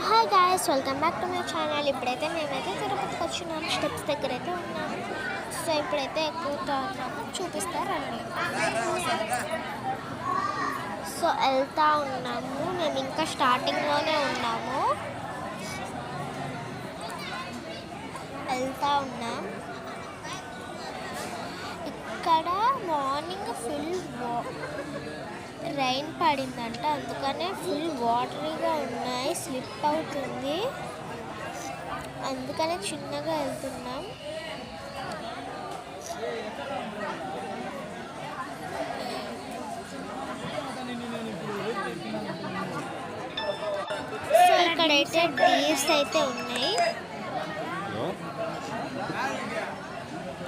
Hi guys, welcome back to my channel. ఇప్పుడైతే మేమైతే తిరుపతికి వచ్చినాము. స్టెప్స్ దగ్గర అయితే ఉన్నాము. సో ఇప్పుడైతే ఎక్కుతూ ఉన్నాము, చూపిస్తారండి. సో వెళ్తా ఉన్నాము. మేము ఇంకా స్టార్టింగ్లోనే ఉన్నాము. వెళ్తా ఉన్నాం. ఇక్కడ మార్నింగ్ ఫుల్ రైన్ పడిందంట, అందుకనే ఫుల్ వాటరీగా ఉన్నాయి. స్లిప్ అవుతుంది, అందుకనే చిన్నగా వెళ్తున్నాం. సో ఇక్కడైతే డీర్స్ అయితే ఉన్నాయి.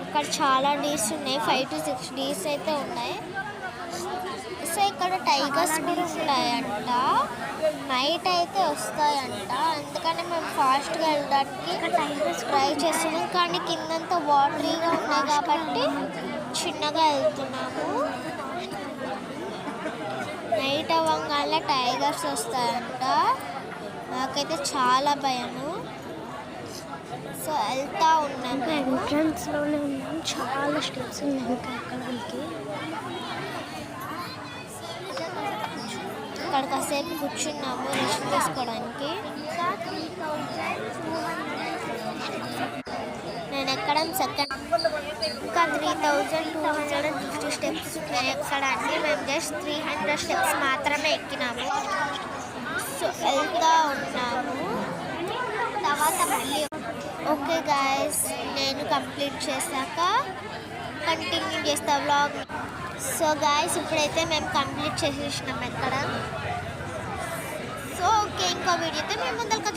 ఇక్కడ చాలా డీర్స్ ఉన్నాయి, 5 to 6 డీర్స్ అయితే ఉన్నాయి. సో ఇక్కడ టైగర్స్ కూడా ఉంటాయంట. నైట్ అయితే వస్తాయంట, అందుకని మేము ఫాస్ట్గా వెళ్ళడానికి ట్రై చేస్తున్నాం. కానీ కిందంతా వాటరీగా ఉన్నాయి కాబట్టి చిన్నగా వెళ్తున్నాము. నైట్ అవ్వగానే టైగర్స్ వస్తాయంట, నాకైతే చాలా భయము. సో వెళ్తా ఉన్నాము. ఎంట్రన్స్లోనే ఉన్నాం. చాలా స్టెప్స్ ఉన్నాయి ఇంకా ఎక్కడానికి. ఇక్కడ కాసేపు కూర్చున్నాము రెస్ట్ తీసుకోవడానికి. నేను ఎక్కడం సెకండ్. ఇంకా 3250 స్టెప్స్ ఉన్నాయి ఎక్కడానికి. మేము జస్ట్ 300 స్టెప్స్ మాత్రమే ఎక్కినాము. సో వెళ్తా ఉన్నాము. తర్వాత మళ్ళీ ఓకే గాయస్, నేను కంప్లీట్ చేశాక కంటిన్యూ చేస్తా వ్లాగ్. సో గాయస్, ఇప్పుడైతే మేము కంప్లీట్ చేసేసినాం ఎక్కడ. సో ఓకే, ఇంకో వీడియోతో మేము ముందరికి